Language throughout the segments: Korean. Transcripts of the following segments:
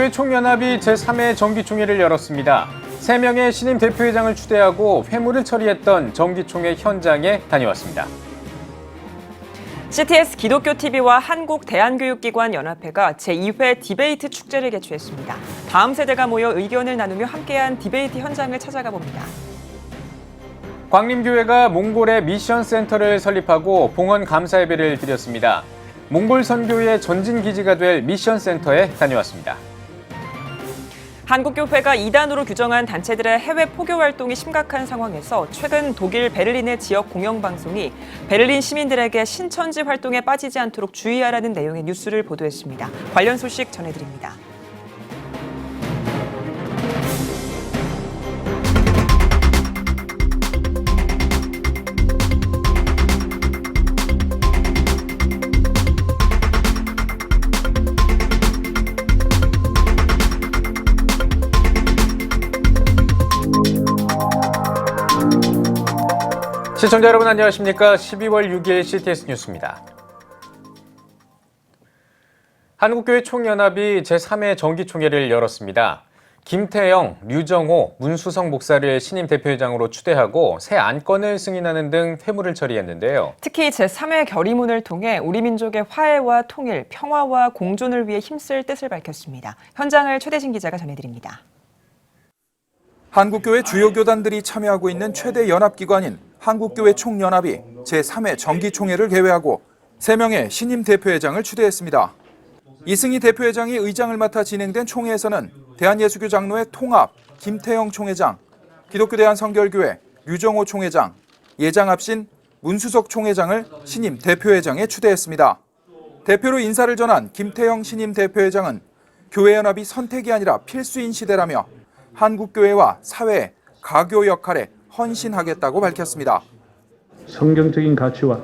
한국교회 총연합이 제3회 정기총회를 열었습니다. 3명의 신임 대표회장을 추대하고 회무를 처리했던 정기총회 현장에 다녀왔습니다. CTS 기독교TV와 한국대한교육기관연합회가 제2회 디베이트 축제를 개최했습니다. 다음 세대가 모여 의견을 나누며 함께한 디베이트 현장을 찾아가 봅니다. 광림교회가 몽골에 미션센터를 설립하고 봉헌 감사 예배를 드렸습니다. 몽골 선교의 전진기지가 될 미션센터에 다녀왔습니다. 한국교회가 이단으로 규정한 단체들의 해외 포교 활동이 심각한 상황에서 최근 독일 베를린의 지역 공영방송이 베를린 시민들에게 신천지 활동에 빠지지 않도록 주의하라는 내용의 뉴스를 보도했습니다. 관련 소식 전해드립니다. 시청자 여러분 안녕하십니까? 12월 6일 CTS 뉴스입니다. 한국교회 총연합이 제3회 정기총회를 열었습니다. 김태영, 류정호, 문수성 목사를 신임 대표회장으로 추대하고 새 안건을 승인하는 등 회무를 처리했는데요. 특히 제3회 결의문을 통해 우리 민족의 화해와 통일, 평화와 공존을 위해 힘쓸 뜻을 밝혔습니다. 현장을 최대진 기자가 전해드립니다. 한국교회 주요 교단들이 참여하고 있는 최대 연합기관인 한국교회 총연합이 제3회 정기총회를 개회하고 3명의 신임 대표회장을 추대했습니다. 이승희 대표회장이 의장을 맡아 진행된 총회에서는 대한예수교 장로회 통합 김태영 총회장, 기독교 대한성결교회 류정호 총회장, 예장 합신 문수석 총회장을 신임 대표회장에 추대했습니다. 대표로 인사를 전한 김태영 신임 대표회장은 교회연합이 선택이 아니라 필수인 시대라며 한국교회와 사회의 가교 역할에 헌신하겠다고 밝혔습니다. 성경적인 가치와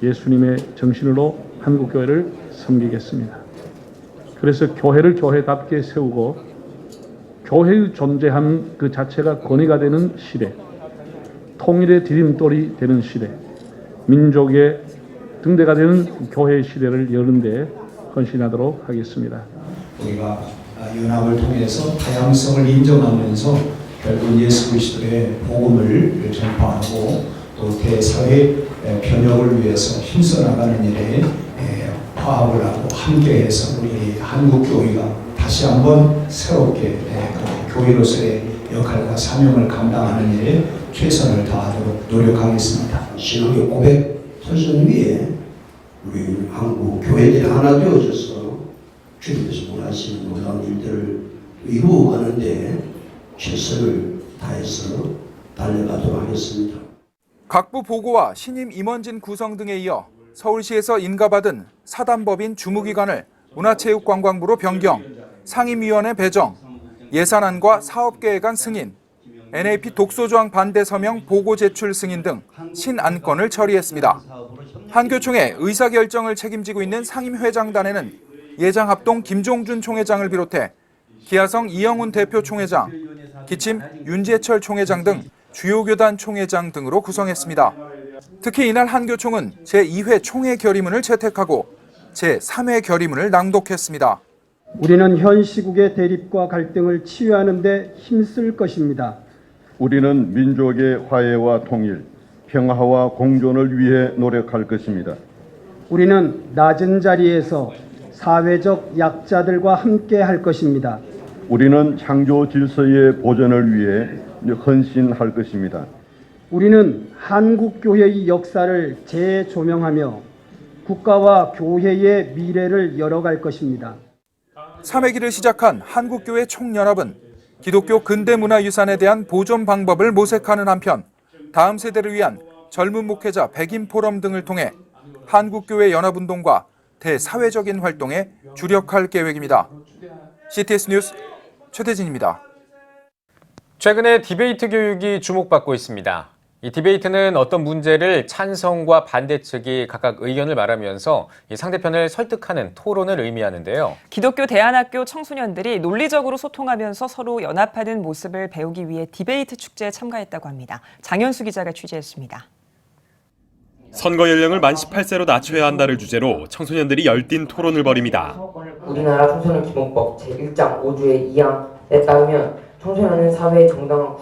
예수님의 정신으로 한국교회를 섬기겠습니다. 그래서 교회를 교회답게 세우고 교회의 존재함 그 자체가 권위가 되는 시대, 통일의 디딤돌이 되는 시대, 민족의 등대가 되는 교회의 시대를 여는 데 헌신하도록 하겠습니다. 우리가 연합을 통해서 다양성을 인정하면서 결국 예수 그리스도의 복음을 전파하고 또 대사회 변혁을 위해서 힘써 나가는 일에 화합을 하고 함께해서 우리 한국교회가 다시 한번 새롭게 교회로서의 역할과 사명을 감당하는 일에 최선을 다하도록 노력하겠습니다. 신앙의 고백 선선 위에 우리 한국 교회들이 하나 되어져서 주님께서 원하시는 놀라운 일들을 이루어가는데 최선을 다해서 달려가도록 하겠습니다. 각부 보고와 신임 임원진 구성 등에 이어 서울시에서 인가받은 사단법인 주무기관을 문화체육관광부로 변경, 상임위원회 배정, 예산안과 사업계획안 승인, NAP 독소조항 반대 서명 보고 제출 승인 등 신안건을 처리했습니다. 한교총회 의사결정을 책임지고 있는 상임회장단에는 예장합동 김종준 총회장을 비롯해 기아성 이영훈 대표 총회장, 기침 윤재철 총회장 등 주요 교단 총회장 등으로 구성했습니다. 특히 이날 한교총은 제2회 총회 결의문을 채택하고 제3회 결의문을 낭독했습니다. 우리는 현 시국의 대립과 갈등을 치유하는 데 힘쓸 것입니다. 우리는 민족의 화해와 통일, 평화와 공존을 위해 노력할 것입니다. 우리는 낮은 자리에서 사회적 약자들과 함께 할 것입니다. 우리는 창조 질서의 보존을 위해 헌신할 것입니다. 우리는 한국교회의 역사를 재조명하며 국가와 교회의 미래를 열어갈 것입니다. 3회 기를 시작한 한국교회 총연합은 기독교 근대문화유산에 대한 보존 방법을 모색하는 한편 다음 세대를 위한 젊은 목회자 백인 포럼 등을 통해 한국교회 연합운동과 대사회적인 활동에 주력할 계획입니다. CTS 뉴스 최대진입니다. 최근에 디베이트 교육이 주목받고 있습니다. 이 디베이트는 어떤 문제를 찬성과 반대 측이 각각 의견을 말하면서 이 상대편을 설득하는 토론을 의미하는데요. 기독교 대안학교 청소년들이 논리적으로 소통하면서 서로 연합하는 모습을 배우기 위해 디베이트 축제에 참가했다고 합니다. 장현수 기자가 취재했습니다. 선거 연령을 만 18세로 낮춰야 한다를 주제로 청소년들이 열띤 토론을 벌입니다. 우리나라 청소년 기본법 제1장 5조의 2항에 따르면 청소년은 사회의 정당한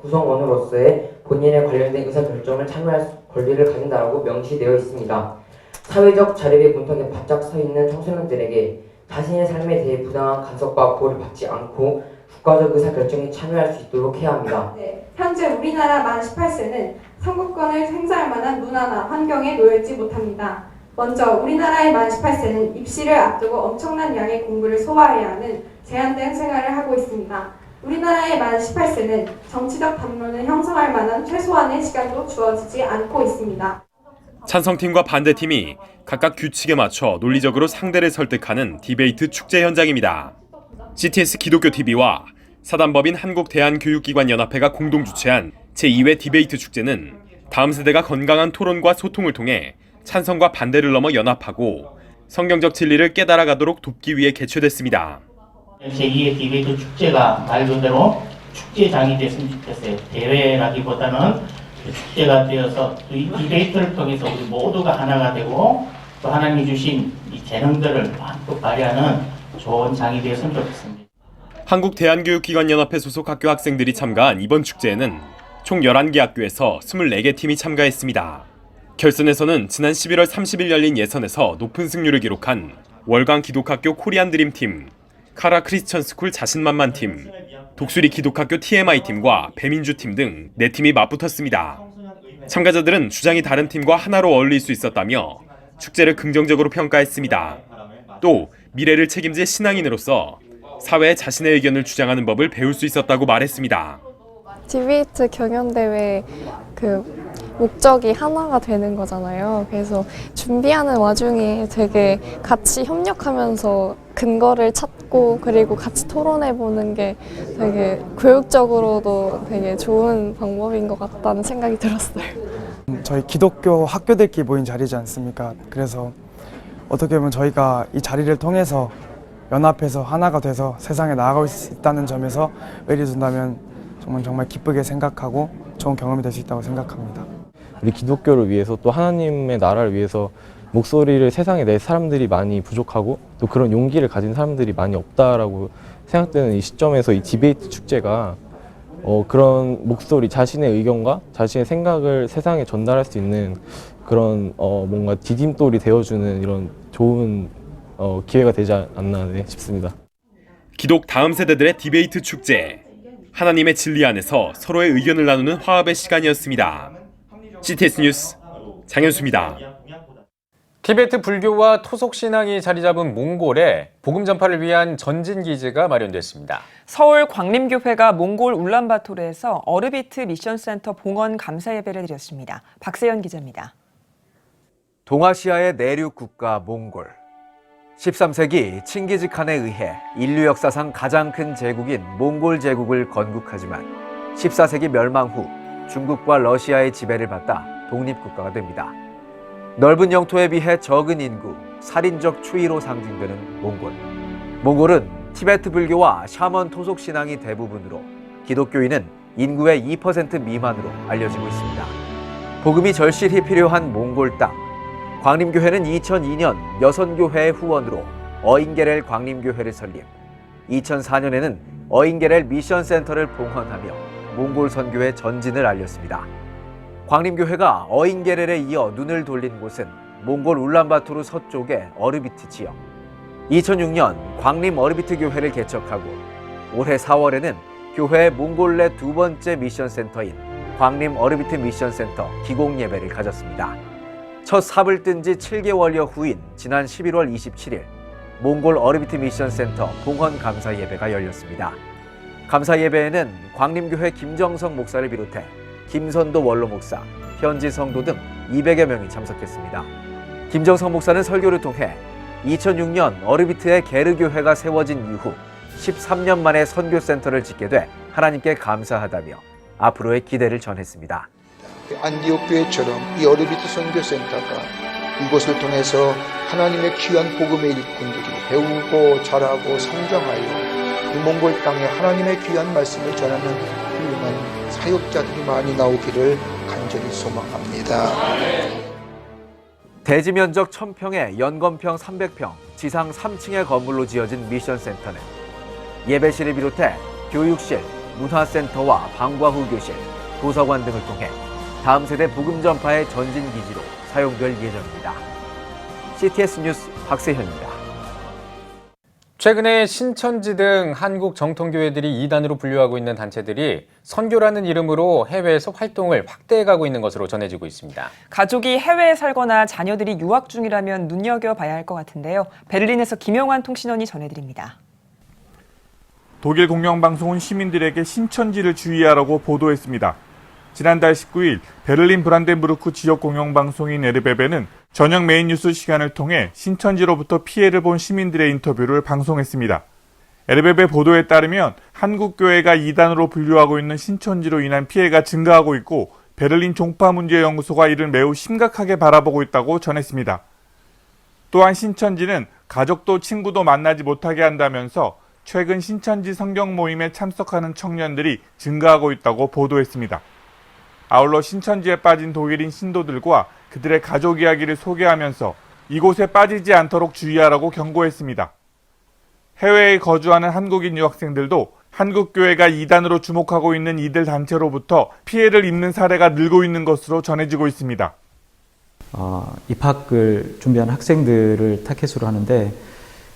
구성원으로서의 본인에 관련된 의사결정을 참여할 권리를 가진다라고 명시되어 있습니다. 사회적 자립의 문턱에 바짝 서 있는 청소년들에게 자신의 삶에 대해 부당한 간섭과 보호를 받지 않고 국가적 의사결정에 참여할 수 있도록 해야 합니다. 네, 현재 우리나라 만 18세는 선거권을 행사할 만한 문화나 환경에 놓여있지 못합니다. 먼저 우리나라의 만 18세는 입시를 앞두고 엄청난 양의 공부를 소화해야 하는 제한된 생활을 하고 있습니다. 우리나라의 만 18세는 정치적 담론을 형성할 만한 최소한의 시간도 주어지지 않고 있습니다. 찬성팀과 반대팀이 각각 규칙에 맞춰 논리적으로 상대를 설득하는 디베이트 축제 현장입니다. CTS 기독교TV와 사단법인 한국대한교육기관연합회가 공동 주최한 제2회 디베이트 축제는 다음 세대가 건강한 토론과 소통을 통해 찬성과 반대를 넘어 연합하고 성경적 진리를 깨달아가도록 돕기 위해 개최됐습니다. 제2회 디베이트 축제가 말 그대로 축제장이 됐으면 좋겠어요. 대회라기보다는 축제가 되어서 이 디베이트를 통해서 우리 모두가 하나가 되고 또 하나님이 주신 이 재능들을 마음껏 발휘하는 좋은 장이 되었으면 좋겠습니다. 한국대한교육기관연합회 소속 학교 학생들이 참가한 이번 축제에는 총 11개 학교에서 24개 팀이 참가했습니다. 결선에서는 지난 11월 30일 열린 예선에서 높은 승률을 기록한 월강 기독학교 코리안 드림팀, 카라 크리스천 스쿨 자신만만팀, 독수리 기독학교 TMI팀과 배민주팀 등 4팀이 맞붙었습니다. 참가자들은 주장이 다른 팀과 하나로 어울릴 수 있었다며 축제를 긍정적으로 평가했습니다. 또 미래를 책임질 신앙인으로서 사회에 자신의 의견을 주장하는 법을 배울 수 있었다고 말했습니다. 디베이트 경연대회 목적이 하나가 되는 거잖아요. 그래서 준비하는 와중에 되게 같이 협력하면서 근거를 찾고 그리고 같이 토론해보는 게 되게 교육적으로도 되게 좋은 방법인 것 같다는 생각이 들었어요. 저희 기독교 학교들끼리 모인 자리지 않습니까? 그래서 어떻게 보면 저희가 이 자리를 통해서 연합해서 하나가 돼서 세상에 나아갈 수 있다는 점에서 의리 둔다면 정말 기쁘게 생각하고 좋은 경험이 될 수 있다고 생각합니다. 우리 기독교를 위해서 또 하나님의 나라를 위해서 목소리를 세상에 낼 사람들이 많이 부족하고 또 그런 용기를 가진 사람들이 많이 없다라고 생각되는 이 시점에서 이 디베이트 축제가 그런 목소리, 자신의 의견과 자신의 생각을 세상에 전달할 수 있는 그런 뭔가 디딤돌이 되어주는 이런 좋은 기회가 되지 않나 싶습니다. 기독 다음 세대들의 디베이트 축제. 하나님의 진리 안에서 서로의 의견을 나누는 화합의 시간이었습니다. CTS 뉴스 장현수입니다. 티베트 불교와 토속 신앙이 자리 잡은 몽골에 복음 전파를 위한 전진 기지가 마련됐습니다. 서울 광림교회가 몽골 울란바토르에서 어르비트 미션센터 봉헌 감사 예배를 드렸습니다. 박세연 기자입니다. 동아시아의 내륙 국가 몽골. 13세기 칭기즈칸에 의해 인류 역사상 가장 큰 제국인 몽골 제국을 건국하지만 14세기 멸망 후 중국과 러시아의 지배를 받다 독립국가가 됩니다. 넓은 영토에 비해 적은 인구, 살인적 추위로 상징되는 몽골. 몽골은 티베트 불교와 샤먼 토속 신앙이 대부분으로 기독교인은 인구의 2% 미만으로 알려지고 있습니다. 복음이 절실히 필요한 몽골 땅. 광림교회는 2002년 여선교회의 후원으로 어인게렐 광림교회를 설립, 2004년에는 어인게렐 미션센터를 봉헌하며 몽골 선교의 전진을 알렸습니다. 광림교회가 어인게렐에 이어 눈을 돌린 곳은 몽골 울란바토르 서쪽의 어르비트 지역. 2006년 광림 어르비트 교회를 개척하고 올해 4월에는 교회의 몽골 내 두 번째 미션센터인 광림 어르비트 미션센터 기공 예배를 가졌습니다. 첫 삽을 뜬 지 7개월여 후인 지난 11월 27일 몽골 어르비트 미션센터 봉헌 감사 예배가 열렸습니다. 감사 예배에는 광림교회 김정성 목사를 비롯해 김선도 원로 목사, 현지 성도 등 200여 명이 참석했습니다. 김정성 목사는 설교를 통해 2006년 어르비트의 게르교회가 세워진 이후 13년 만에 선교센터를 짓게 돼 하나님께 감사하다며 앞으로의 기대를 전했습니다. 안디옥 교회처럼 이 어르비트 선교센터가 이곳을 통해서 하나님의 귀한 복음의 일꾼들이 배우고 자라고 성장하여 이 몽골 땅에 하나님의 귀한 말씀을 전하는 훌륭한 사역자들이 많이 나오기를 간절히 소망합니다. 대지 면적 1000평에 연건평 300평, 지상 3층의 건물로 지어진 미션센터는 예배실을 비롯해 교육실, 문화센터와 방과 후 교실, 도서관 등을 통해 다음 세대 복음 전파의 전진기지로 사용될 예정입니다. CTS 뉴스 박세현입니다. 최근에 신천지 등 한국 정통교회들이 이단으로 분류하고 있는 단체들이 선교라는 이름으로 해외에서 활동을 확대해가고 있는 것으로 전해지고 있습니다. 가족이 해외에 살거나 자녀들이 유학 중이라면 눈여겨봐야 할 것 같은데요. 베를린에서 김영환 통신원이 전해드립니다. 독일 공영방송은 시민들에게 신천지를 주의하라고 보도했습니다. 지난달 19일 베를린 브란덴부르크 지역 공영방송인 에르베베는 저녁 메인 뉴스 시간을 통해 신천지로부터 피해를 본 시민들의 인터뷰를 방송했습니다. 에르베베 보도에 따르면 한국교회가 이단으로 분류하고 있는 신천지로 인한 피해가 증가하고 있고 베를린 종파문제연구소가 이를 매우 심각하게 바라보고 있다고 전했습니다. 또한 신천지는 가족도 친구도 만나지 못하게 한다면서 최근 신천지 성경 모임에 참석하는 청년들이 증가하고 있다고 보도했습니다. 아울러 신천지에 빠진 독일인 신도들과 그들의 가족 이야기를 소개하면서 이곳에 빠지지 않도록 주의하라고 경고했습니다. 해외에 거주하는 한국인 유학생들도 한국교회가 이단으로 주목하고 있는 이들 단체로부터 피해를 입는 사례가 늘고 있는 것으로 전해지고 있습니다. 입학을 준비하는 학생들을 타겟으로 하는데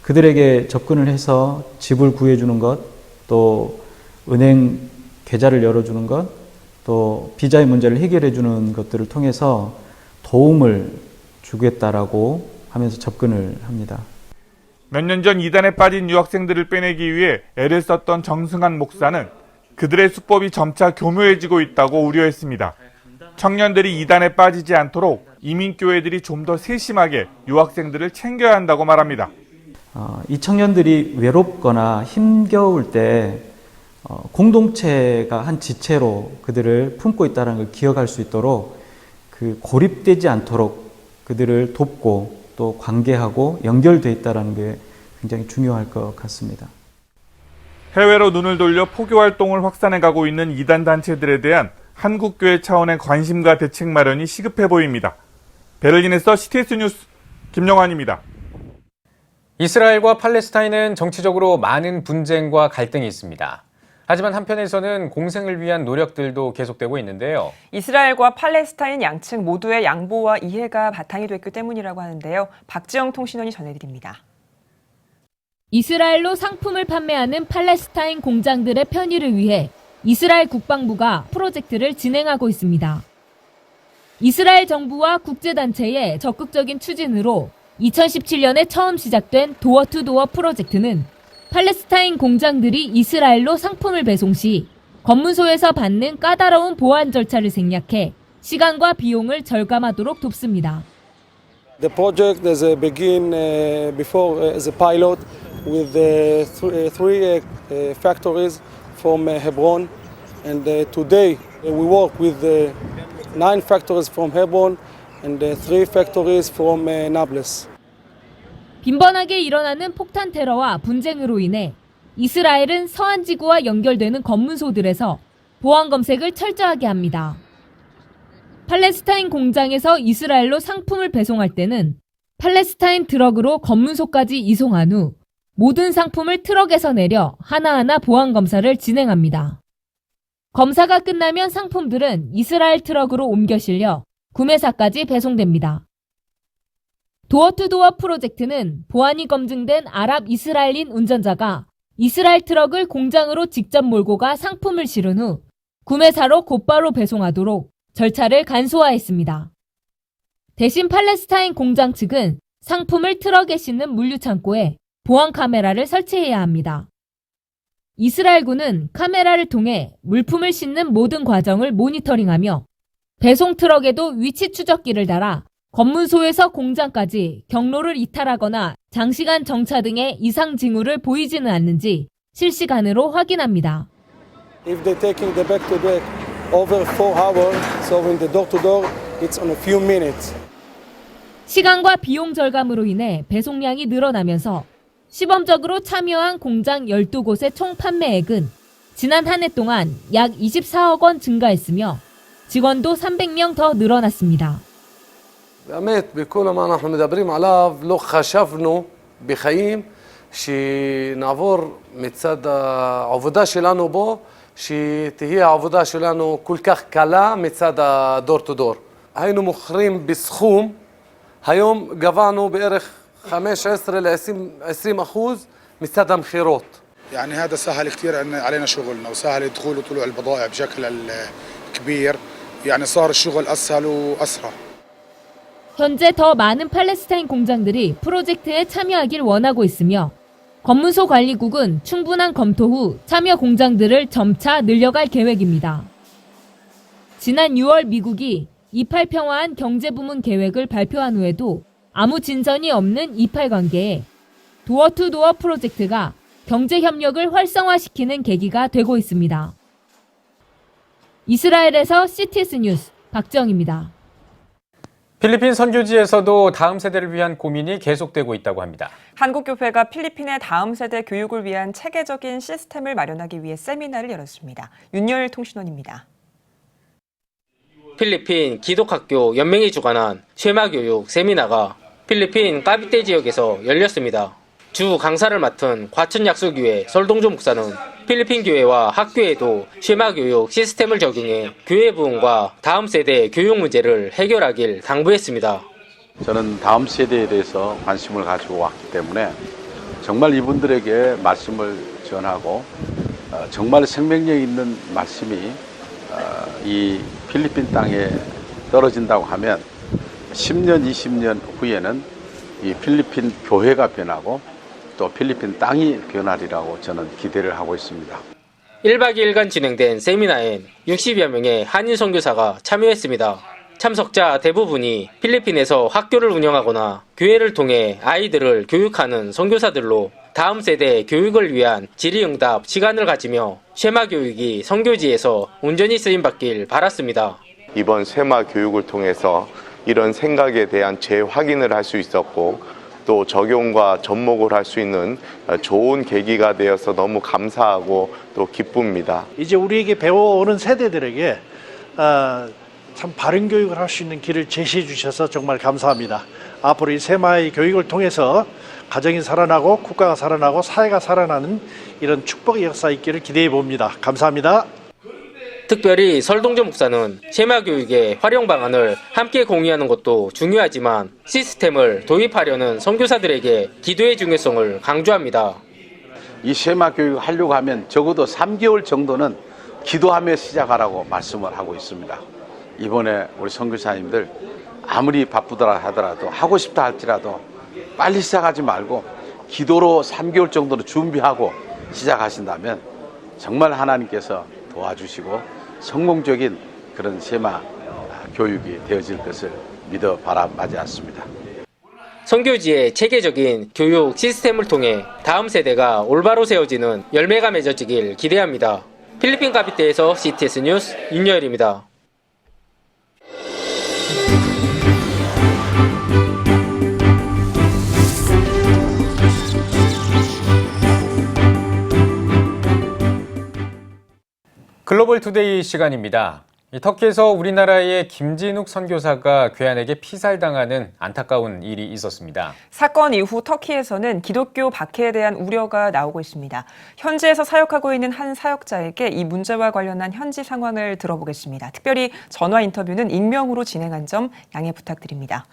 그들에게 접근을 해서 집을 구해주는 것, 또 은행 계좌를 열어주는 것, 또 비자의 문제를 해결해주는 것들을 통해서 도움을 주겠다라고 하면서 접근을 합니다. 몇 년 전 이단에 빠진 유학생들을 빼내기 위해 애를 썼던 정승환 목사는 그들의 수법이 점차 교묘해지고 있다고 우려했습니다. 청년들이 이단에 빠지지 않도록 이민교회들이 좀 더 세심하게 유학생들을 챙겨야 한다고 말합니다. 이 청년들이 외롭거나 힘겨울 때 공동체가 한 지체로 그들을 품고 있다는 걸 기억할 수 있도록 고립되지 않도록 그들을 돕고 또 관계하고 연결돼 있다는 게 굉장히 중요할 것 같습니다. 해외로 눈을 돌려 포교 활동을 확산해가고 있는 이단 단체들에 대한 한국교회 차원의 관심과 대책 마련이 시급해 보입니다. 베를린에서 CTS 뉴스 김영환입니다. 이스라엘과 팔레스타인은 정치적으로 많은 분쟁과 갈등이 있습니다. 하지만 한편에서는 공생을 위한 노력들도 계속되고 있는데요. 이스라엘과 팔레스타인 양측 모두의 양보와 이해가 바탕이 됐기 때문이라고 하는데요. 박지영 통신원이 전해드립니다. 이스라엘로 상품을 판매하는 팔레스타인 공장들의 편의를 위해 이스라엘 국방부가 프로젝트를 진행하고 있습니다. 이스라엘 정부와 국제단체의 적극적인 추진으로 2017년에 처음 시작된 도어-투-도어 프로젝트는 팔레스타인 공장들이 이스라엘로 상품을 배송 시 검문소에서 받는 까다로운 보안 절차를 생략해 시간과 비용을 절감하도록 돕습니다. The project is begin before as a pilot with three factories from Hebron, and today we work with 9 factories from Hebron and 3 factories from Nablus. 빈번하게 일어나는 폭탄 테러와 분쟁으로 인해 이스라엘은 서한 지구와 연결되는 검문소들에서 보안 검색을 철저하게 합니다. 팔레스타인 공장에서 이스라엘로 상품을 배송할 때는 팔레스타인 트럭으로 검문소까지 이송한 후 모든 상품을 트럭에서 내려 하나하나 보안 검사를 진행합니다. 검사가 끝나면 상품들은 이스라엘 트럭으로 옮겨 실려 구매사까지 배송됩니다. 도어-투-도어 프로젝트는 보안이 검증된 아랍 이스라엘인 운전자가 이스라엘 트럭을 공장으로 직접 몰고 가 상품을 실은 후 구매사로 곧바로 배송하도록 절차를 간소화했습니다. 대신 팔레스타인 공장 측은 상품을 트럭에 싣는 물류창고에 보안 카메라를 설치해야 합니다. 이스라엘군은 카메라를 통해 물품을 싣는 모든 과정을 모니터링하며 배송 트럭에도 위치 추적기를 달아 검문소에서 공장까지 경로를 이탈하거나 장시간 정차 등의 이상 징후를 보이지는 않는지 실시간으로 확인합니다. If they're taking the back-to-back over 4 hours, so in the door-to-door, it's on a few minutes. 시간과 비용 절감으로 인해 배송량이 늘어나면서 시범적으로 참여한 공장 12곳의 총 판매액은 지난 한 해 동안 약 24억 원 증가했으며 직원도 300명 더 늘어났습니다. באמת, בכל מה אנחנו מדברים עליו, לא חשבנו בחיים שנעבור מצד העבודה שלנו בו, שתהיה העבודה שלנו כל כך קלה מצד הדור to door. היינו מוכרים בסכום, היום גבענו בערך 15 ל-20% מצד המחירות. يعني هذا سهل كثير علينا شغلنا وسهل دخول وطلوع البضائع بشكل كبير يعني صار الشغل أسهل وأسرع. 현재 더 많은 팔레스타인 공장들이 프로젝트에 참여하길 원하고 있으며 검문소 관리국은 충분한 검토 후 참여 공장들을 점차 늘려갈 계획입니다. 지난 6월 미국이 이팔 평화한 경제부문 계획을 발표한 후에도 아무 진전이 없는 이팔 관계에 도어2도어 프로젝트가 경제 협력을 활성화시키는 계기가 되고 있습니다. 이스라엘에서 CTS 뉴스 박정입니다. 필리핀 선교지에서도 다음 세대를 위한 고민이 계속되고 있다고 합니다. 한국교회가 필리핀의 다음 세대 교육을 위한 체계적인 시스템을 마련하기 위해 세미나를 열었습니다. 윤열 통신원입니다. 필리핀 기독학교 연맹이 주관한 쉐마교육 세미나가 필리핀 까비떼 지역에서 열렸습니다. 주 강사를 맡은 과천약수교회 설동조 목사는 필리핀 교회와 학교에도 쉐마교육 시스템을 적용해 교회 부흥과 다음 세대 교육 문제를 해결하길 당부했습니다. 저는 다음 세대에 대해서 관심을 가지고 왔기 때문에 정말 이분들에게 말씀을 전하고 정말 생명력 있는 말씀이 이 필리핀 땅에 떨어진다고 하면 10년, 20년 후에는 이 필리핀 교회가 변하고 또 필리핀 땅이 변하리라고 저는 기대를 하고 있습니다. 1박 2일간 진행된 세미나엔 60여 명의 한인 선교사가 참여했습니다. 참석자 대부분이 필리핀에서 학교를 운영하거나 교회를 통해 아이들을 교육하는 선교사들로 다음 세대 교육을 위한 질의응답 시간을 가지며 쉐마 교육이 선교지에서 온전히 쓰임받길 바랐습니다. 이번 쉐마 교육을 통해서 이런 생각에 대한 재확인을 할 수 있었고 또 적용과 접목을 할 수 있는 좋은 계기가 되어서 너무 감사하고 또 기쁩니다. 이제 우리에게 배워오는 세대들에게 참 바른 교육을 할 수 있는 길을 제시해 주셔서 정말 감사합니다. 앞으로 이 세마의 교육을 통해서 가정이 살아나고 국가가 살아나고 사회가 살아나는 이런 축복의 역사 있기를 기대해 봅니다. 감사합니다. 특별히 설동조 목사는 쉐마 교육의 활용 방안을 함께 공유하는 것도 중요하지만 시스템을 도입하려는 선교사들에게 기도의 중요성을 강조합니다. 이 쉐마 교육을 하려고 하면 적어도 3개월 정도는 기도하며 시작하라고 말씀을 하고 있습니다. 이번에 우리 선교사님들 아무리 바쁘더라 하더라도 하고 싶다 할지라도 빨리 시작하지 말고 기도로 3개월 정도로 준비하고 시작하신다면 정말 하나님께서 도와주시고 성공적인 그런 쉐마 교육이 되어질 것을 믿어 바라마지 않습니다. 선교지의 체계적인 교육 시스템을 통해 다음 세대가 올바로 세워지는 열매가 맺어지길 기대합니다. 필리핀 까비떼에서 CTS 뉴스 윤여일입니다. 글로벌 투데이 시간입니다. 터키에서 우리나라의 김진욱 선교사가 괴한에게 피살당하는 안타까운 일이 있었습니다. 사건 이후 터키에서는 기독교 박해에 대한 우려가 나오고 있습니다. 현지에서 사역하고 있는 한 사역자에게 이 문제와 관련한 현지 상황을 들어보겠습니다. 특별히 전화 인터뷰는 익명으로 진행한 점 양해 부탁드립니다.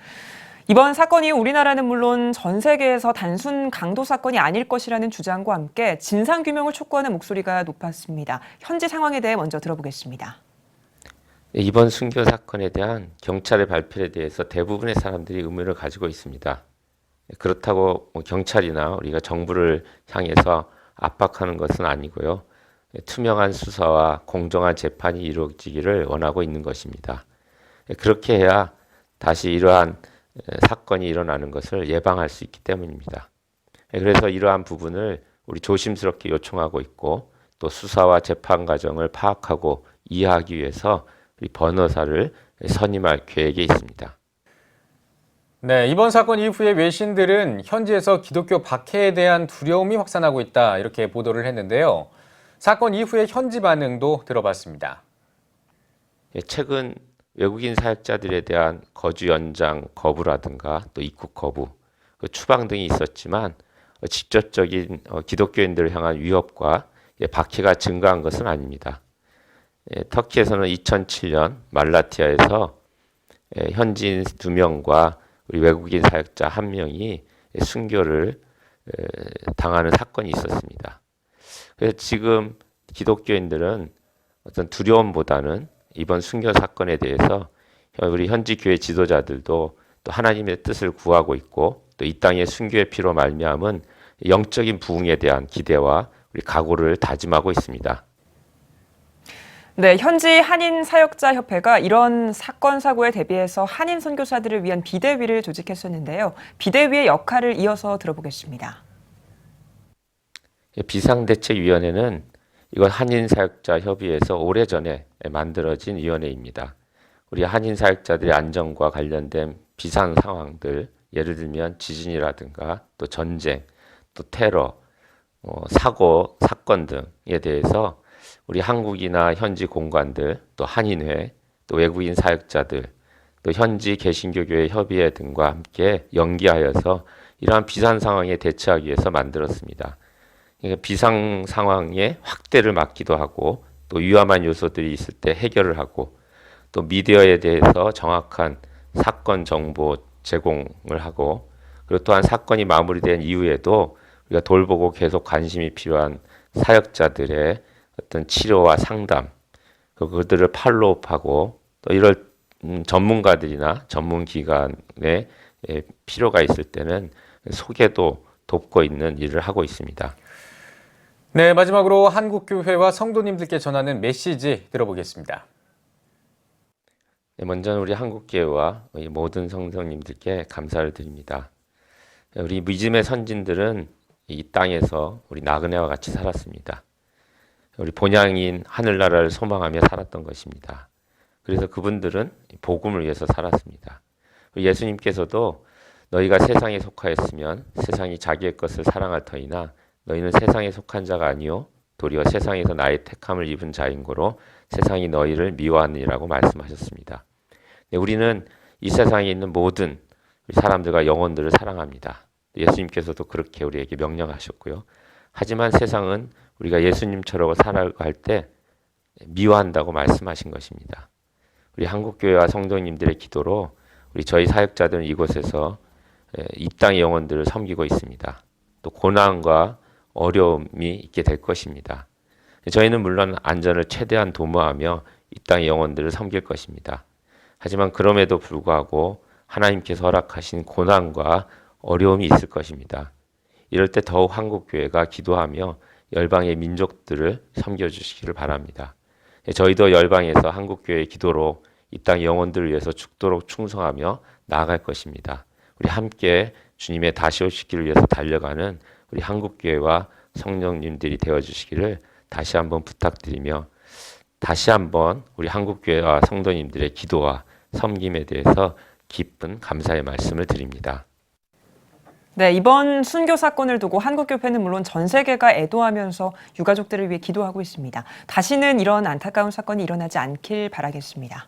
이번 사건 이후 우리나라는 물론 전 세계에서 단순 강도 사건이 아닐 것이라는 주장과 함께 진상규명을 촉구하는 목소리가 높았습니다. 현지 상황에 대해 먼저 들어보겠습니다. 이번 순교 사건에 대한 경찰의 발표에 대해서 대부분의 사람들이 의문을 가지고 있습니다. 그렇다고 경찰이나 우리가 정부를 향해서 압박하는 것은 아니고요. 투명한 수사와 공정한 재판이 이루어지기를 원하고 있는 것입니다. 그렇게 해야 다시 이러한 사건이 일어나는 것을 예방할 수 있기 때문입니다. 그래서 이러한 부분을 우리 조심스럽게 요청하고 있고 또 수사와 재판 과정을 파악하고 이해하기 위해서 우리 변호사를 선임할 계획에 있습니다. 네, 이번 사건 이후에 외신들은 현지에서 기독교 박해에 대한 두려움이 확산하고 있다 이렇게 보도를 했는데요. 사건 이후의 현지 반응도 들어봤습니다. 최근 외국인 사역자들에 대한 거주 연장 거부라든가 또 입국 거부, 추방 등이 있었지만 직접적인 기독교인들을 향한 위협과 박해가 증가한 것은 아닙니다. 터키에서는 2007년 말라티아에서 현지인 2명과 우리 외국인 사역자 1명이 순교를 당하는 사건이 있었습니다. 그래서 지금 기독교인들은 어떤 두려움보다는 이번 순교 사건에 대해서 우리 현지 교회 지도자들도 또 하나님의 뜻을 구하고 있고 또 이 땅의 순교의 피로 말미암은 영적인 부흥에 대한 기대와 우리 각오를 다짐하고 있습니다. 네, 현지 한인 사역자 협회가 이런 사건 사고에 대비해서 한인 선교사들을 위한 비대위를 조직했었는데요. 비대위의 역할을 이어서 들어보겠습니다. 비상대책위원회는 이건 한인 사역자 협의회에서 오래전에 만들어진 위원회입니다. 우리 한인 사역자들의 안전과 관련된 비상 상황들, 예를 들면 지진이라든가 또 전쟁, 또 테러, 사고, 사건 등에 대해서 우리 한국이나 현지 공관들, 또 한인회, 또 외국인 사역자들, 또 현지 개신교교회 협의회 등과 함께 연기하여서 이러한 비상 상황에 대처하기 위해서 만들었습니다. 그러니까 비상 상황의 확대를 막기도 하고 또 위험한 요소들이 있을 때 해결을 하고 또 미디어에 대해서 정확한 사건 정보 제공을 하고 그리고 또한 사건이 마무리된 이후에도 우리가 돌보고 계속 관심이 필요한 사역자들의 어떤 치료와 상담, 그들을 팔로우하고 또 이럴 전문가들이나 전문기관에 필요가 있을 때는 소개도 돕고 있는 일을 하고 있습니다. 네, 마지막으로 한국교회와 성도님들께 전하는 메시지 들어보겠습니다. 먼저 우리 한국교회와 모든 성도님들께 감사를 드립니다. 우리 믿음의 선진들은 이 땅에서 우리 나그네와 같이 살았습니다. 우리 본향인 하늘나라를 소망하며 살았던 것입니다. 그래서 그분들은 복음을 위해서 살았습니다. 예수님께서도 너희가 세상에 속하였으면 세상이 자기의 것을 사랑할 터이나 너희는 세상에 속한 자가 아니요 도리어 세상에서 나의 택함을 입은 자인 고로 세상이 너희를 미워하느니라고 말씀하셨습니다. 우리는 이 세상에 있는 모든 사람들과 영혼들을 사랑합니다. 예수님께서도 그렇게 우리에게 명령하셨고요. 하지만 세상은 우리가 예수님처럼 살아갈 때 미워한다고 말씀하신 것입니다. 우리 한국교회와 성도님들의 기도로 우리 저희 사역자들은 이곳에서 이 땅의 영혼들을 섬기고 있습니다. 또 고난과 어려움이 있게 될 것입니다. 저희는 물론 안전을 최대한 도모하며 이 땅의 영혼들을 섬길 것입니다. 하지만 그럼에도 불구하고 하나님께서 허락하신 고난과 어려움이 있을 것입니다. 이럴 때 더욱 한국교회가 기도하며 열방의 민족들을 섬겨주시기를 바랍니다. 저희도 열방에서 한국교회의 기도로 이 땅의 영혼들을 위해서 죽도록 충성하며 나아갈 것입니다. 우리 함께 주님의 다시 오시기를 위해서 달려가는 우리 한국교회와 성령님들이 되어주시기를 다시 한번 부탁드리며 다시 한번 우리 한국교회와 성도님들의 기도와 섬김에 대해서 깊은 감사의 말씀을 드립니다. 네, 이번 순교 사건을 두고 한국교회는 물론 전 세계가 애도하면서 유가족들을 위해 기도하고 있습니다. 다시는 이런 안타까운 사건이 일어나지 않길 바라겠습니다.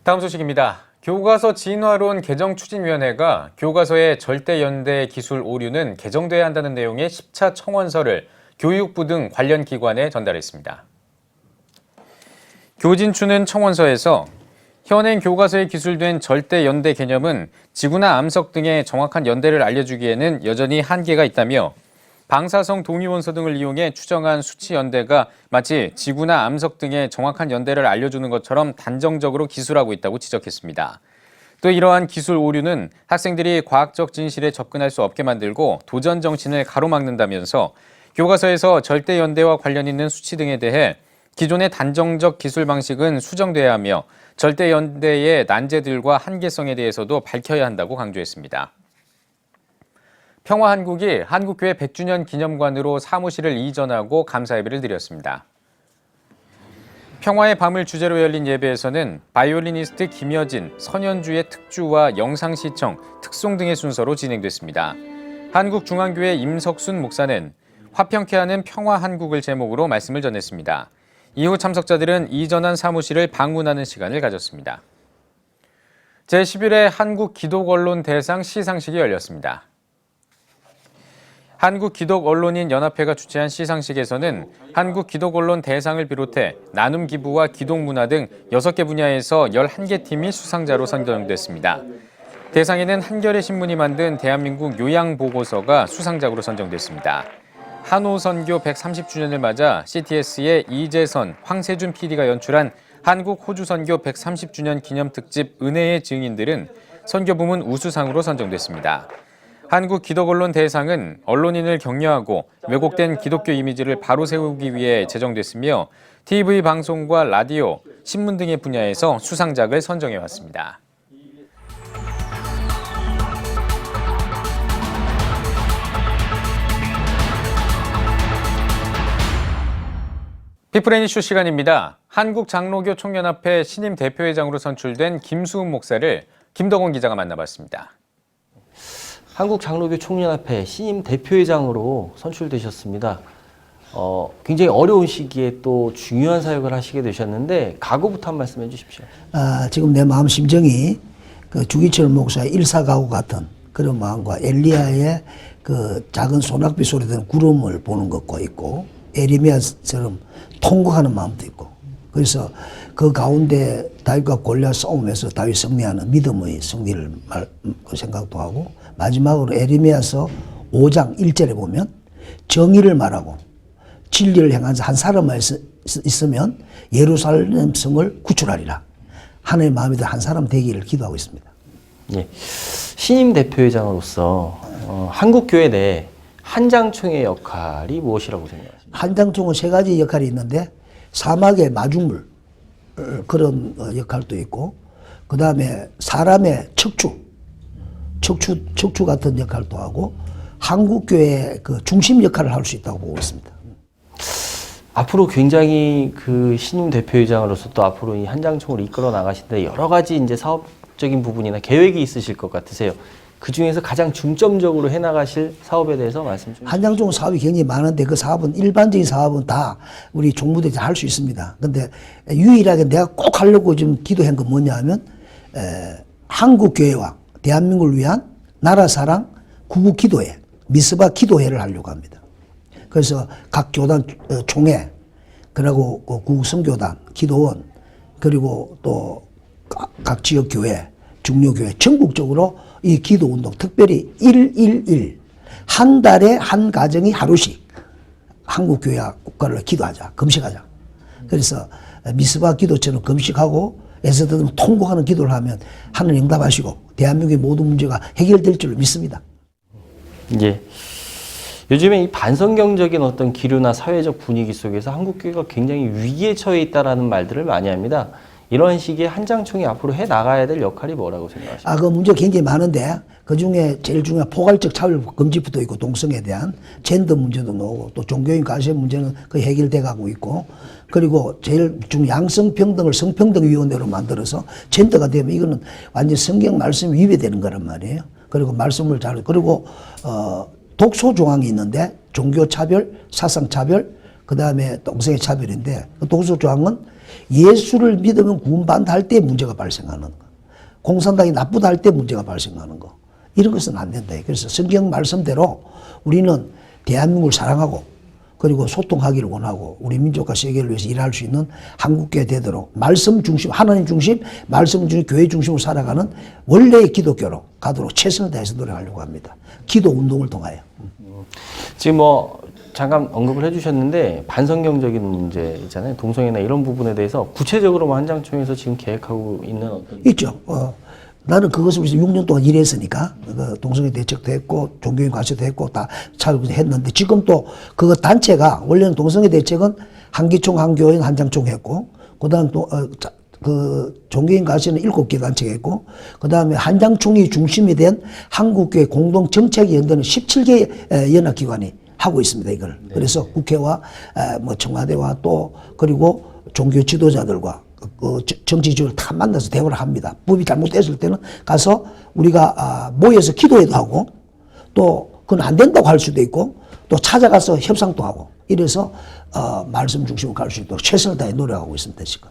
다음 소식입니다. 교과서 진화론 개정추진위원회가 교과서의 절대연대 기술 오류는 개정돼야 한다는 내용의 10차 청원서를 교육부 등 관련 기관에 전달했습니다. 교진추는 청원서에서 현행 교과서에 기술된 절대연대 개념은 지구나 암석 등의 정확한 연대를 알려주기에는 여전히 한계가 있다며 방사성 동위원소 등을 이용해 추정한 수치 연대가 마치 지구나 암석 등의 정확한 연대를 알려주는 것처럼 단정적으로 기술하고 있다고 지적했습니다. 또 이러한 기술 오류는 학생들이 과학적 진실에 접근할 수 없게 만들고 도전 정신을 가로막는다면서 교과서에서 절대 연대와 관련 있는 수치 등에 대해 기존의 단정적 기술 방식은 수정돼야 하며 절대 연대의 난제들과 한계성에 대해서도 밝혀야 한다고 강조했습니다. 평화한국이 한국교회 100주년 기념관으로 사무실을 이전하고 감사 예배를 드렸습니다. 평화의 밤을 주제로 열린 예배에서는 바이올리니스트 김여진, 선현주의 특주와 영상시청, 특송 등의 순서로 진행됐습니다. 한국중앙교회 임석순 목사는 화평케 하는 평화한국을 제목으로 말씀을 전했습니다. 이후 참석자들은 이전한 사무실을 방문하는 시간을 가졌습니다. 제11회 한국기독언론 대상 시상식이 열렸습니다. 한국기독언론인연합회가 주최한 시상식에서는 한국기독언론 대상을 비롯해 나눔기부와 기독문화 등 6개 분야에서 11개 팀이 수상자로 선정됐습니다. 대상에는 한겨레 신문이 만든 대한민국 요양보고서가 수상작으로 선정됐습니다. 한호선교 130주년을 맞아 CTS의 이재선, 황세준 PD가 연출한 한국호주선교 130주년 기념특집 은혜의 증인들은 선교부문 우수상으로 선정됐습니다. 한국기독언론 대상은 언론인을 격려하고 왜곡된 기독교 이미지를 바로 세우기 위해 제정됐으며 TV 방송과 라디오, 신문 등의 분야에서 수상작을 선정해왔습니다. 피플앤 이슈 시간입니다. 한국장로교 총연합회 신임 대표회장으로 선출된 김수훈 목사를 김덕원 기자가 만나봤습니다. 한국장로교 총연합회 신임 대표회장으로 선출되셨습니다. 굉장히 어려운 시기에 또 중요한 사역을 하시게 되셨는데 각오부터 한 말씀 해주십시오. 지금 내 마음 심정이 그 주기철 목사의 일사가구 같은 그런 마음과 엘리야의 그 작은 소낙비 소리 든 구름을 보는 것과 있고 에레미야처럼 통곡하는 마음도 있고 그래서 그 가운데 다윗과 골리앗 싸움에서 다윗 승리하는 믿음의 승리를 그 생각도 하고 마지막으로 에레미야서 5장 1절에 보면 정의를 말하고 진리를 행한 한 사람만 있으면 예루살렘 성을 구출하리라. 하나님의 마음이 한 사람 되기를 기도하고 있습니다. 예. 신임 대표회장으로서 한국교회 내 한장총의 역할이 무엇이라고 생각하십니까? 한장총은 세 가지 역할이 있는데 사막의 마중물 그런 역할도 있고 그 다음에 사람의 척추 같은 역할도 하고 한국교회의 그 중심 역할을 할 수 있다고 보고 있습니다. 앞으로 굉장히 그 신임 대표회장으로서 또 앞으로 이 한장총을 이끌어 나가시는데 여러 가지 이제 사업적인 부분이나 계획이 있으실 것 같으세요. 그 중에서 가장 중점적으로 해나가실 사업에 대해서 말씀 좀. 한장총 사업이 굉장히 많은데 그 사업은 일반적인 사업은 다 우리 종부들이 할 수 있습니다. 근데 유일하게 내가 꼭 하려고 좀 기도한 건 뭐냐 하면 한국교회와 대한민국을 위한 나라사랑 구국기도회, 미스바 기도회를 하려고 합니다. 그래서 각 교단 총회, 그리고 구국성교단, 기도원, 그리고 또 각 지역교회, 중요교회 전국적으로 이 기도운동 특별히 111 한 달에 한 가정이 하루씩 한국교회와 국가를 기도하자, 금식하자. 그래서 미스바 기도처럼 금식하고 에스더는 통곡하는 기도를 하면 하나님 응답하시고 대한민국의 모든 문제가 해결될 줄로 믿습니다. 예. 요즘에 이 반성경적인 어떤 기류나 사회적 분위기 속에서 한국교회가 굉장히 위기에 처해 있다라는 말들을 많이 합니다. 이런 시기에 한장총이 앞으로 해 나가야 될 역할이 뭐라고 생각하십니까? 그 문제가 굉장히 많은데 그 중에 제일 중요한 포괄적 차별 금지부터 있고 동성에 대한 젠더 문제도 나오고 또 종교인 가세 문제는 거의 해결돼 가고 있고 그리고 제일 양성평등을 성평등위원회로 만들어서 젠더가 되면 이거는 완전 성경 말씀 위배되는 거란 말이에요. 그리고 말씀을 잘 그리고 독소 조항이 있는데 종교차별, 사상차별, 그 다음에 동성애 차별인데 그 독소 조항은 예수를 믿으면 구원받는다 할 때 문제가 발생하는 거. 공산당이 나쁘다 할 때 문제가 발생하는 거. 이런 것은 안 된다. 그래서 성경 말씀대로 우리는 대한민국을 사랑하고 그리고 소통하기를 원하고 우리 민족과 세계를 위해서 일할 수 있는 한국교회 되도록 말씀 중심, 하나님 중심, 말씀 중심, 교회 중심으로 살아가는 원래의 기독교로 가도록 최선을 다해서 노력하려고 합니다. 기도 운동을 통하여. 지금 잠깐 언급을 해주셨는데 반성경적인 문제 있잖아요. 동성애나 이런 부분에 대해서 구체적으로 한장총에서 지금 계획하고 있는 어떤 있죠. 나는 그것을 위해서 6년 동안 일했으니까 동성애 대책도 했고 종교인 과제도 했고 다 차별도 했는데 지금 또 그 단체가 원래는 동성애 대책은 한기총, 한교인, 한장총 했고 그다음 또 그 종교인 과제는 7개 단체가 했고 그다음에 한장총이 중심이 된 한국교회 공동정책위원회는 17개 연합기관이 하고 있습니다, 이걸. 그래서 국회와 청와대와 또 그리고 종교 지도자들과 정치 지도를 다 만나서 대화를 합니다. 법이 잘못됐을 때는 가서 우리가 모여서 기도회도 하고 또 그건 안 된다고 할 수도 있고 또 찾아가서 협상도 하고 이래서 말씀 중심으로 갈 수 있도록 최선을 다해 노력하고 있습니다, 지금.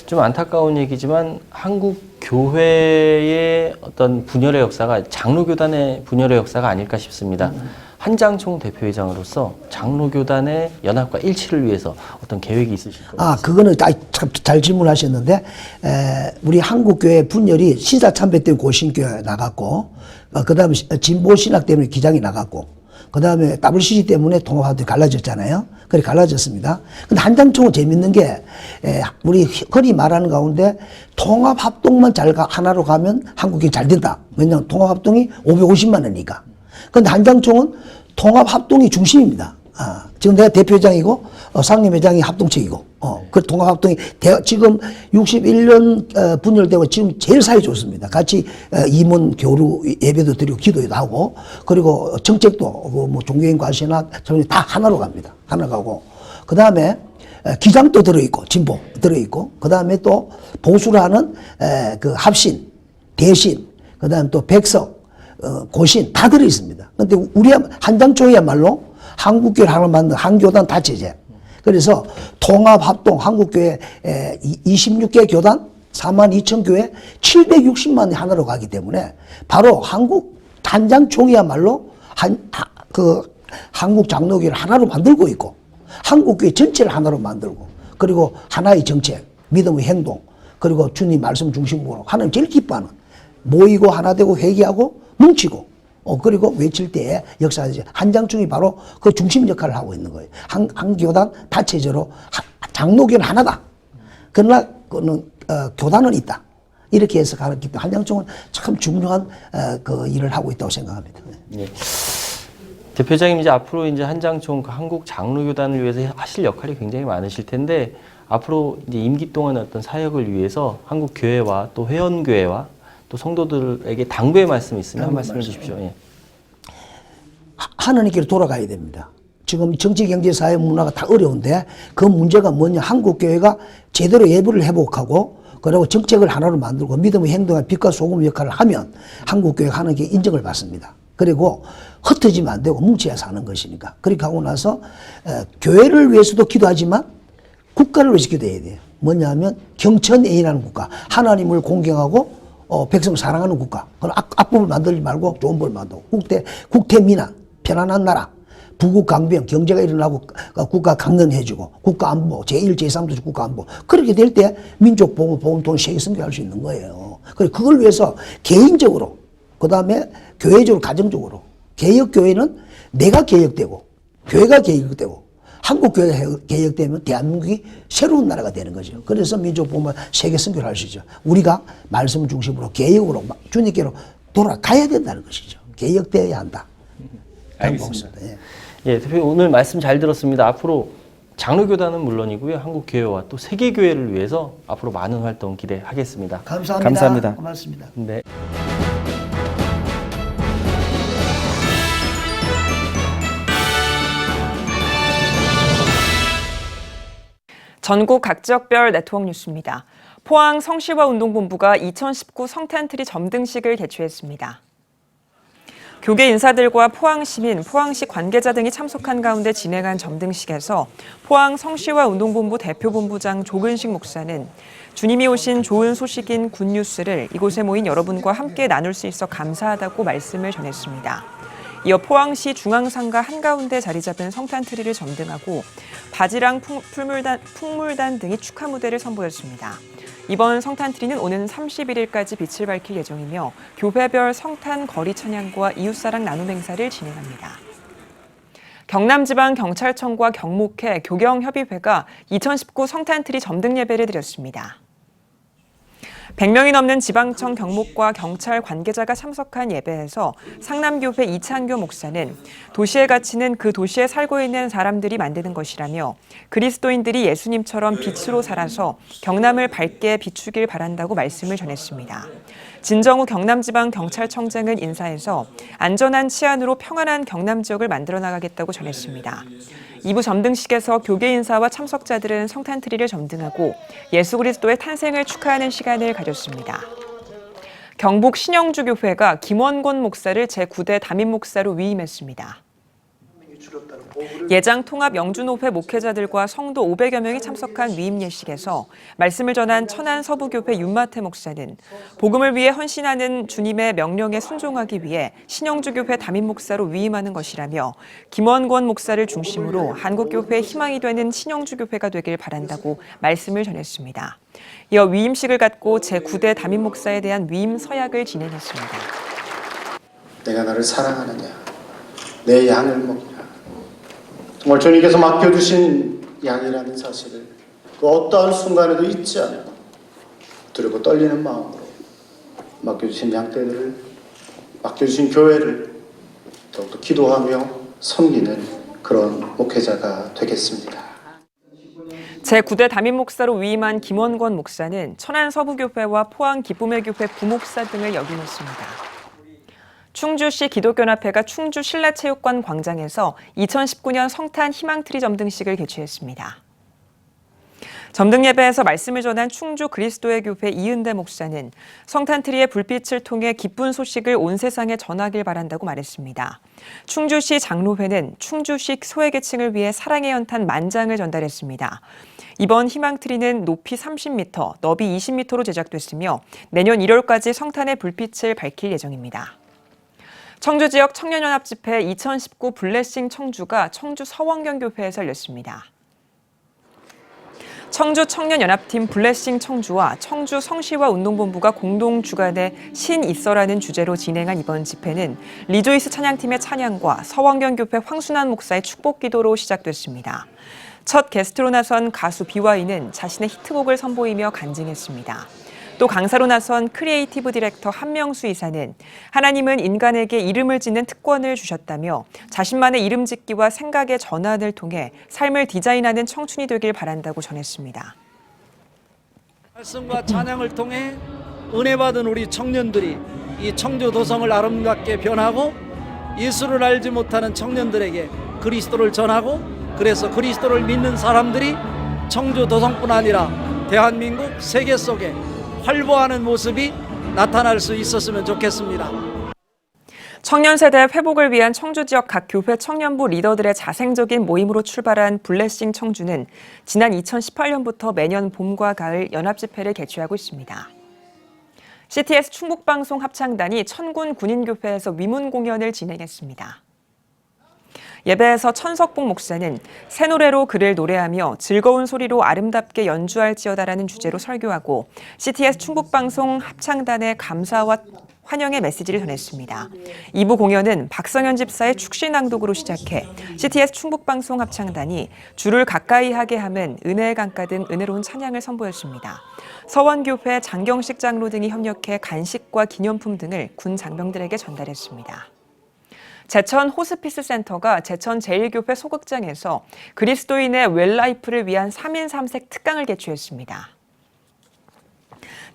좀 안타까운 얘기지만 한국 교회의 어떤 분열의 역사가 장로교단의 분열의 역사가 아닐까 싶습니다. 한장총 대표회장으로서 장로교단의 연합과 일치를 위해서 어떤 계획이 있으실까요? 그거는 참 잘 질문하셨는데, 우리 한국교회 분열이 신사참배 때문에 고신교회 나갔고, 그 다음에 진보신학 때문에 기장이 나갔고, 그 다음에 WCC 때문에 통합화도 갈라졌잖아요. 그래 갈라졌습니다. 근데 한장총은 재밌는 게, 우리 흔히 말하는 가운데 통합합동만 하나로 가면 한국이 잘 된다. 왜냐하면 통합합동이 550만 원이니까. 근데 한장총은 통합합동이 중심입니다. 지금 내가 대표회장이고 상임회장이 합동측이고 그 통합합동이 지금 61년 분열되고 지금 제일 사이 좋습니다. 같이 임원 교류 예배도 드리고 기도도 하고 그리고 정책도 뭐 종교인 과시나 다 하나로 갑니다. 하나 가고 그 다음에 기장도 들어있고 진보 들어있고 그 다음에 또 보수를 하는 그 합신, 대신 그 다음에 또 백석 고신 다 들어있습니다. 근데 우리 한장총이야말로 한국교회를 하나 만든 한교단 다체제. 그래서 통합합동 한국교회 26개 교단 42,000교회 760만이 하나로 가기 때문에 바로 한장총이야말로 한국 장로교회를 하나로 만들고 있고 한국교회 전체를 하나로 만들고 그리고 하나의 정책, 믿음의 행동 그리고 주님 말씀 중심으로 하나님 제일 기뻐하는 모이고 하나 되고 회개하고 뭉치고 그리고 외칠 때에 역사에서 한장총이 바로 그 중심 역할을 하고 있는 거예요. 한 교단 다체제로 장로교는 하나다. 그러나 그는 교단은 있다. 이렇게 해서 가르치기 때문에 한장총은 참 중요한 그 일을 하고 있다고 생각합니다. 예. 대표장님 이제 앞으로 이제 한장총 한국 장로교단을 위해서 하실 역할이 굉장히 많으실 텐데 앞으로 이제 임기 동안 어떤 사역을 위해서 한국 교회와 또 회원교회와 또 성도들에게 당부의 말씀이 있으면 한 말씀해 주십시오. 예. 하나님께로 돌아가야 됩니다. 지금 정치, 경제, 사회, 문화가 다 어려운데 그 문제가 뭐냐. 한국교회가 제대로 예배를 회복하고 그리고 정책을 하나로 만들고 믿음의 행동과 빛과 소금 역할을 하면 한국교회가 하나님께 인정을 받습니다. 그리고 흩어지면 안 되고 뭉쳐야 사는 것이니까. 그렇게 하고 나서 교회를 위해서도 기도하지만 국가를 위해서 기도해야 돼요. 뭐냐 하면 경천애인하는 국가. 하나님을 공경하고 백성 사랑하는 국가. 그럼 악법을 만들지 말고 좋은 법을 만들고 국태민안, 편안한 나라, 부국 강병, 경제가 일어나고 국가 강건해지고 국가 안보, 제1, 제3도 국가 안보. 그렇게 될 때 민족 보호, 보훈통 세계 선교할 수 있는 거예요. 그래서 그걸 위해서 개인적으로, 그 다음에 교회적으로, 가정적으로. 개혁교회는 내가 개혁되고, 교회가 개혁되고, 한국교회가 개혁되면 대한민국이 새로운 나라가 되는 거죠. 그래서 민족 보호만 세계 선교를 할 수 있죠. 우리가 말씀 중심으로 개혁으로 주님께로 돌아가야 된다는 것이죠. 개혁되어야 한다. 알겠습니다. 예, 대표님 오늘 말씀 잘 들었습니다. 앞으로 장로교단은 물론이고요. 한국교회와 또 세계교회를 위해서 앞으로 많은 활동 기대하겠습니다. 감사합니다. 감사합니다. 고맙습니다. 네. 전국 각지역별 네트워크 뉴스입니다. 포항 성시화운동본부가 2019 성탄트리 점등식을 개최했습니다. 교계 인사들과 포항시민, 포항시 관계자 등이 참석한 가운데 진행한 점등식에서 포항 성시화운동본부 대표본부장 조근식 목사는 주님이 오신 좋은 소식인 굿뉴스를 이곳에 모인 여러분과 함께 나눌 수 있어 감사하다고 말씀을 전했습니다. 이어 포항시 중앙상가 한가운데 자리 잡은 성탄트리를 점등하고 바지랑 풍물단 등이 축하 무대를 선보였습니다. 이번 성탄트리는 오는 31일까지 빛을 밝힐 예정이며 교회별 성탄 거리 찬양과 이웃사랑 나눔 행사를 진행합니다. 경남지방경찰청과 경목회, 교경협의회가 2019 성탄트리 점등 예배를 드렸습니다. 100명이 넘는 지방청 경목과 경찰 관계자가 참석한 예배에서 상남교회 이창교 목사는 도시의 가치는 그 도시에 살고 있는 사람들이 만드는 것이라며 그리스도인들이 예수님처럼 빛으로 살아서 경남을 밝게 비추길 바란다고 말씀을 전했습니다. 진정우 경남지방경찰청장은 인사에서 안전한 치안으로 평안한 경남 지역을 만들어 나가겠다고 전했습니다. 2부 점등식에서 교계 인사와 참석자들은 성탄트리를 점등하고 예수 그리스도의 탄생을 축하하는 시간을 가졌습니다. 경북 신영주교회가 김원곤 목사를 제9대 담임 목사로 위임했습니다. 예장 통합 영주노회 목회자들과 성도 500여 명이 참석한 위임 예식에서 말씀을 전한 천안 서부교회 윤마태 목사는 복음을 위해 헌신하는 주님의 명령에 순종하기 위해 신영주교회 담임 목사로 위임하는 것이라며 김원권 목사를 중심으로 한국교회의 희망이 되는 신영주교회가 되길 바란다고 말씀을 전했습니다. 이어 위임식을 갖고 제9대 담임 목사에 대한 위임 서약을 진행했습니다. 내가 너를 사랑하느냐, 내 양을 먹이라. 정말 주님께서 맡겨주신 양이라는 사실을 그 어떠한 순간에도 잊지 않고 두렵고 떨리는 마음으로 맡겨주신 양떼들을, 맡겨주신 교회를 더욱더 기도하며 섬기는 그런 목회자가 되겠습니다. 제9대 담임 목사로 위임한 김원권 목사는 천안 서부교회와 포항 기쁨의 교회 부목사 등을 역임했습니다. 충주시 기독연합회가 충주 실내체육관 광장에서 2019년 성탄 희망트리 점등식을 개최했습니다. 점등 예배에서 말씀을 전한 충주 그리스도의 교회 이은대 목사는 성탄트리의 불빛을 통해 기쁜 소식을 온 세상에 전하길 바란다고 말했습니다. 충주시 장로회는 충주시 소외계층을 위해 사랑의 연탄 10,000장을 전달했습니다. 이번 희망트리는 높이 30m, 너비 20m로 제작됐으며 내년 1월까지 성탄의 불빛을 밝힐 예정입니다. 청주 지역 청년연합 집회 2019 블레싱 청주가 청주 서원경교회에서 열렸습니다. 청주 청년연합팀 블레싱 청주와 청주 성시화 운동본부가 공동 주관해 신 있어라는 주제로 진행한 이번 집회는 리조이스 찬양팀의 찬양과 서원경교회 황순환 목사의 축복기도로 시작됐습니다. 첫 게스트로 나선 가수 BY는 자신의 히트곡을 선보이며 간증했습니다. 또 강사로 나선 크리에이티브 디렉터 한명수 이사는 하나님은 인간에게 이름을 짓는 특권을 주셨다며 자신만의 이름 짓기와 생각의 전환을 통해 삶을 디자인하는 청춘이 되길 바란다고 전했습니다. 말씀과 찬양을 통해 은혜 받은 우리 청년들이 이 청주 도성을 아름답게 변하고 예수를 알지 못하는 청년들에게 그리스도를 전하고 그래서 그리스도를 믿는 사람들이 청주 도성뿐 아니라 대한민국 세계 속에 활보하는 모습이 나타날 수 있었으면 좋겠습니다. 청년 세대 회복을 위한 청주 지역 각 교회 청년부 리더들의 자생적인 모임으로 출발한 블레싱 청주는 지난 2018년부터 매년 봄과 가을 연합집회를 개최하고 있습니다. CTS 충북방송 합창단이 천군 군인교회에서 위문 공연을 진행했습니다. 예배에서 천석봉 목사는 새 노래로 그를 노래하며 즐거운 소리로 아름답게 연주할지어다라는 주제로 설교하고 CTS 충북방송 합창단의 감사와 환영의 메시지를 전했습니다. 2부 공연은 박성현 집사의 축시 낭독으로 시작해 CTS 충북방송 합창단이 주를 가까이 하게 함은 은혜의 강가 등 은혜로운 찬양을 선보였습니다. 서원교회 장경식 장로 등이 협력해 간식과 기념품 등을 군 장병들에게 전달했습니다. 제천 호스피스 센터가 제천 제1교회 소극장에서 그리스도인의 웰라이프를 위한 3인 3색 특강을 개최했습니다.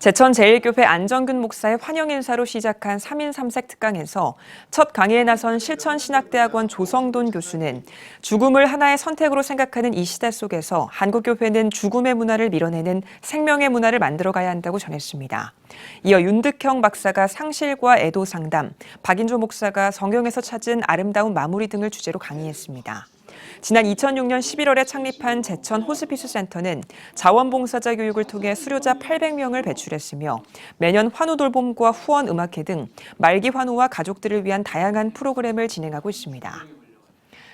제천 제1교회 안정근 목사의 환영 인사로 시작한 3인 3색 특강에서 첫 강의에 나선 실천신학대학원 조성돈 교수는 죽음을 하나의 선택으로 생각하는 이 시대 속에서 한국교회는 죽음의 문화를 밀어내는 생명의 문화를 만들어가야 한다고 전했습니다. 이어 윤득형 박사가 상실과 애도 상담, 박인조 목사가 성경에서 찾은 아름다운 마무리 등을 주제로 강의했습니다. 지난 2006년 11월에 창립한 제천 호스피스 센터는 자원봉사자 교육을 통해 수료자 800명을 배출했으며 매년 환우돌봄과 후원 음악회 등 말기 환우와 가족들을 위한 다양한 프로그램을 진행하고 있습니다.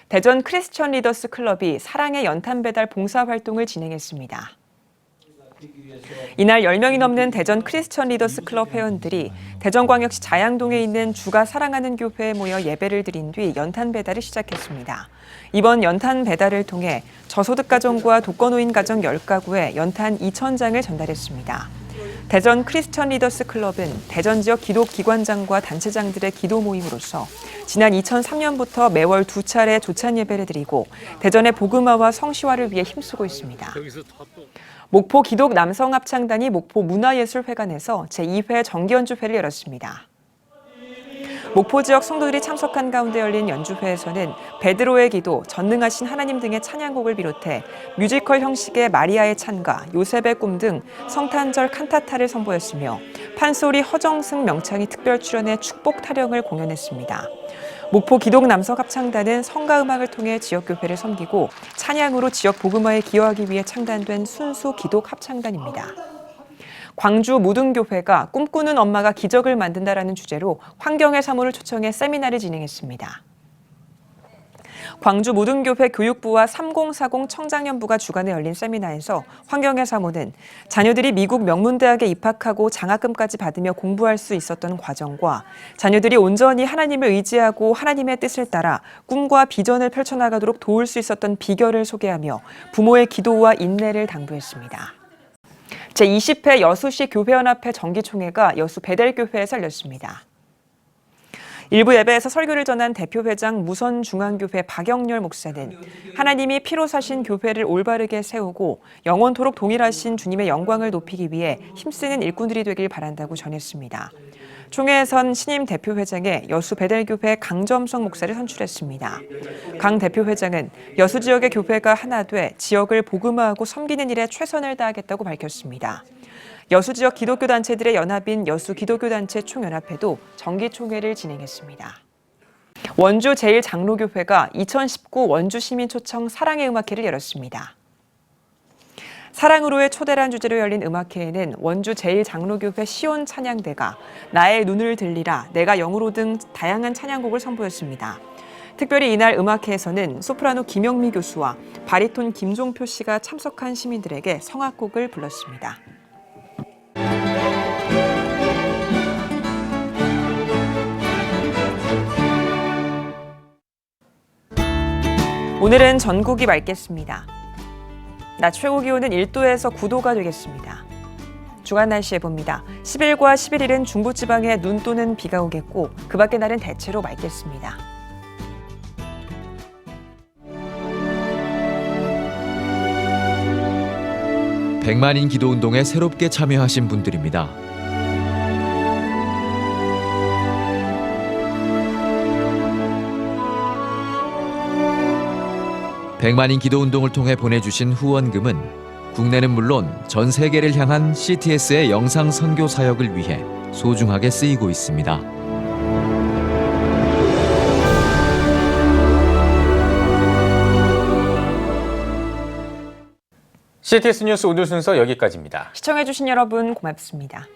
대전 크리스천 리더스 클럽이 사랑의 연탄 배달 봉사 활동을 진행했습니다. 이날 10명이 넘는 대전 크리스천 리더스 클럽 회원들이 대전광역시 자양동에 있는 주가 사랑하는 교회에 모여 예배를 드린 뒤 연탄 배달을 시작했습니다. 이번 연탄 배달을 통해 저소득 가정과 독거노인 가정 10가구에 연탄 2,000장을 전달했습니다. 대전 크리스천 리더스 클럽은 대전 지역 기독기관장과 단체장들의 기도 모임으로서 지난 2003년부터 매월 2차례 조찬 예배를 드리고 대전의 복음화와 성시화를 위해 힘쓰고 있습니다. 목포 기독 남성합창단이 목포 문화예술회관에서 제2회 정기연주회를 열었습니다. 목포 지역 성도들이 참석한 가운데 열린 연주회에서는 베드로의 기도, 전능하신 하나님 등의 찬양곡을 비롯해 뮤지컬 형식의 마리아의 찬가, 요셉의 꿈 등 성탄절 칸타타를 선보였으며 판소리 허정승 명창이 특별 출연해 축복 타령을 공연했습니다. 목포 기독 남성 합창단은 성가 음악을 통해 지역 교회를 섬기고 찬양으로 지역 복음화에 기여하기 위해 창단된 순수 기독 합창단입니다. 광주 모든교회가 꿈꾸는 엄마가 기적을 만든다라는 주제로 환경의 사모를 초청해 세미나를 진행했습니다. 광주 모든교회 교육부와 3040 청장년부가 주관해 열린 세미나에서 환경의 사모는 자녀들이 미국 명문대학에 입학하고 장학금까지 받으며 공부할 수 있었던 과정과 자녀들이 온전히 하나님을 의지하고 하나님의 뜻을 따라 꿈과 비전을 펼쳐나가도록 도울 수 있었던 비결을 소개하며 부모의 기도와 인내를 당부했습니다. 제20회 여수시 교회연합회 정기총회가 여수 베델교회에서 열렸습니다. 일부 예배에서 설교를 전한 대표회장 무선중앙교회 박영렬 목사는 하나님이 피로 사신 교회를 올바르게 세우고 영원토록 동일하신 주님의 영광을 높이기 위해 힘쓰는 일꾼들이 되길 바란다고 전했습니다. 총회에선 신임 대표회장에 여수 베델교회 강점성 목사를 선출했습니다. 강 대표회장은 여수 지역의 교회가 하나 돼 지역을 복음화하고 섬기는 일에 최선을 다하겠다고 밝혔습니다. 여수 지역 기독교 단체들의 연합인 여수 기독교단체 총연합회도 정기총회를 진행했습니다. 원주 제1장로교회가 2019 원주 시민초청 사랑의 음악회를 열었습니다. 사랑으로의 초대란 주제로 열린 음악회에는 원주 제1장로교회 시온 찬양대가 나의 눈을 들리라, 내가 영으로 등 다양한 찬양곡을 선보였습니다. 특별히 이날 음악회에서는 소프라노 김영미 교수와 바리톤 김종표 씨가 참석한 시민들에게 성악곡을 불렀습니다. 오늘은 전국이 맑겠습니다. 낮 최고 기온은 1도에서 9도가 되겠습니다. 주간 날씨 해봅니다. 10일과 11일은 중부지방에 눈 또는 비가 오겠고 그 밖의 날은 대체로 맑겠습니다. 백만인 기도운동에 새롭게 참여하신 분들입니다. 백만인 기도운동을 통해 보내주신 후원금은 국내는 물론 전 세계를 향한 CTS의 영상 선교 사역을 위해 소중하게 쓰이고 있습니다. CTS 뉴스 오늘 순서 여기까지입니다. 시청해주신 여러분 고맙습니다.